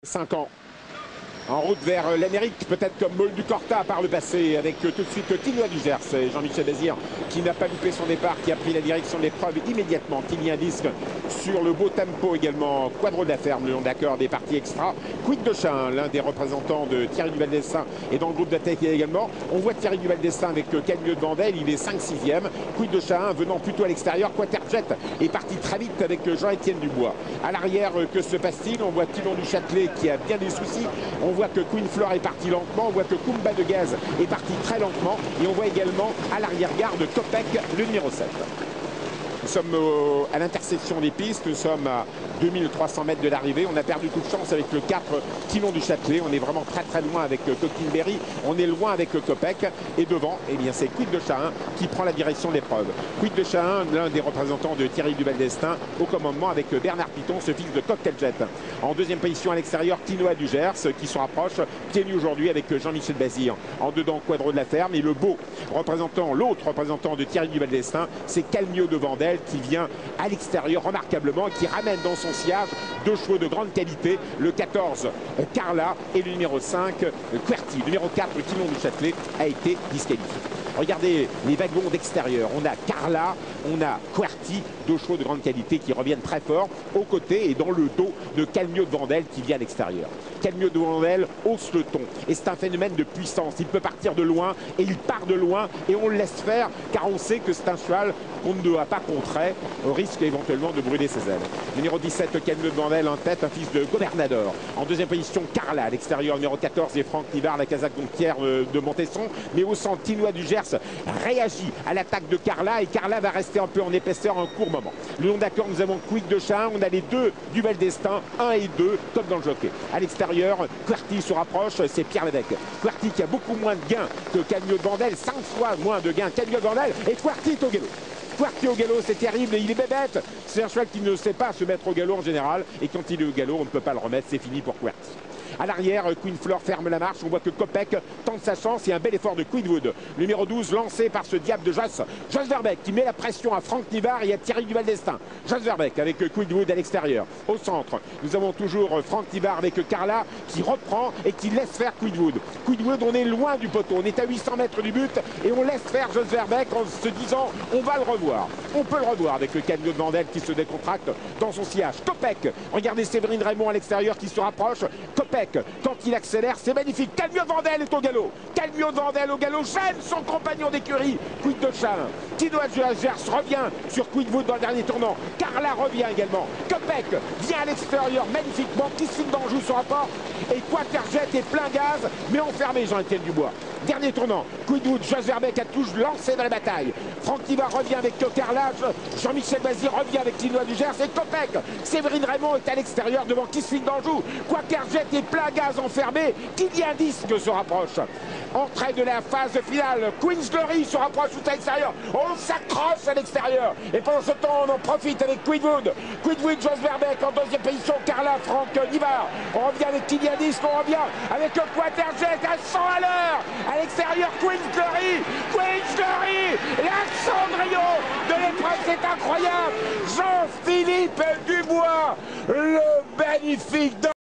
5 ans. En route vers l'Amérique, peut-être comme Moldu Corta par le passé, avec tout de suite Tinoa du Gers et Jean-Michel Bazir qui n'a pas loupé son départ, qui a pris la direction de l'épreuve immédiatement. Kylian Disque sur le beau tempo également. Quadro de la Ferme, le long d'accord des parties extra. Quid de Chin, l'un des représentants de Thierry Duval-Destin et dans le groupe d'attaque également. On voit Thierry Duval-Destin avec Calmieux de Vandel, il est 5-6e. Quid de Chin venant plutôt à l'extérieur. Quaterjet est parti très vite avec Jean-Étienne Dubois. À l'arrière, que se passe-t-il? On voit Thilon du Châtelet qui a bien des soucis. On voit que Queen Fleur est parti lentement, on voit que Kumba de Gaz est parti très lentement et on voit également à l'arrière-garde Kopek, le numéro 7. Nous sommes à l'intersection des pistes, nous sommes à 2300 mètres de l'arrivée. On a perdu toute chance avec le 4 Thilon du Châtelet. On est vraiment très loin avec Coquinberry. On est loin avec Kopek. Et devant, eh bien, c'est Quid de Chahin qui prend la direction de l'épreuve. Quid de Chahin, l'un des représentants de Thierry Duval-Destin, au commandement avec Bernard Piton, ce fils de Cocktailjet. En deuxième position à l'extérieur, Tinoa du Gers qui se rapproche, pieds nus aujourd'hui avec Jean-Michel Bazir. En dedans, Quadro de la Ferme. Et le beau représentant, l'autre représentant de Thierry Duval-Destin, c'est Calmieux de Vandel qui vient à l'extérieur remarquablement, qui ramène dans son sillage deux chevaux de grande qualité, le 14 Carla et le numéro 5 Querty. Le numéro 4 Thilon du Châtelet a été disqualifié. Regardez les wagons d'extérieur. On a Carla, on a Querty, deux chevaux de grande qualité qui reviennent très fort aux côtés et dans le dos de Calmieux de Vandel qui vient à l'extérieur. Calmieux de Vandel hausse le ton et c'est un phénomène de puissance. Il peut partir de loin et il part de loin et on le laisse faire car on sait que c'est un cheval qu'on ne doit pas contrer au risque éventuellement de brûler ses ailes. Numéro 17 Calmieux de Vandel en tête, un fils de Gobernador. En deuxième position Carla à l'extérieur, numéro 14 et Franck Nivard, la casaque Pierre de Montesson, mais au centre Tinoa du Gers réagit à l'attaque de Carla et Carla va rester un peu en épaisseur un court moment. Le long d'accord, nous avons Quid de Chahin, on a les deux Duval-Destin, 1 et 2, comme dans le jockey. À l'extérieur, Querty se rapproche, c'est Pierre Lévesque. Querty qui a beaucoup moins de gains que Calmieux de Vandel, 5 fois moins de gains que Calmieux de Vandel, et Querty est au galop. Querty au galop, c'est terrible, il est bébête. C'est un cheval qui ne sait pas se mettre au galop en général, et quand il est au galop, on ne peut pas le remettre, c'est fini pour Querty. À l'arrière, Queen Fleur ferme la marche. On voit que Kopek tente sa chance et un bel effort de Quidwood. Numéro 12 lancé par ce diable de Joss Verbeek qui met la pression à Franck Nivard et à Thierry Duval-Destin. Joss Verbeek avec Quidwood à l'extérieur. Au centre, nous avons toujours Franck Nivard avec Carla qui reprend et qui laisse faire Quidwood. Quidwood, on est loin du poteau. On est à 800 mètres du but et on laisse faire Joss Verbeek en se disant on va le revoir. On peut le revoir avec le Calmieux de Vandel qui se décontracte dans son sillage. Kopek, regardez Séverine Raymond à l'extérieur qui se rapproche. Kopek, quand il accélère, c'est magnifique. Calmieux de Vandel est au galop. Calmieux de Vandel au galop, gêne son compagnon d'écurie. Quid de Chahin. Tinoa du Gers revient sur Quidwood dans le dernier tournant. Carla revient également. Kopek vient à l'extérieur magnifiquement. Kissing d'Anjou se rapporte. Et Quaterjet est plein gaz, mais enfermé Jean-Étienne Dubois. Dernier tournant. Quidwood, Joss Verbeek a touche lancé dans la bataille. Franck Nivard revient avec Carla. Jean-Michel Bazir revient avec Tinoa du Gers et Kopek. Séverine Raymond est à l'extérieur devant Kissing d'Anjou. Quaterjet est plein gaz enfermé. Kylian Disque se rapproche. Entrée de la phase finale. Queen's Glory se rapproche tout à l'extérieur. On s'accroche à l'extérieur. Et pendant ce temps, on en profite avec Quidwood. Quidwood, Joss Verbeek en deuxième position. Carla, Franck Nivard. On revient avec Kylian Disque. On revient avec Quaterjet à 100 à l'heure. À l'extérieur, Queen's Glory. Queen's Glory. L'Alexandrio de l'épreuve, c'est incroyable. Jean-Philippe Dubois, le magnifique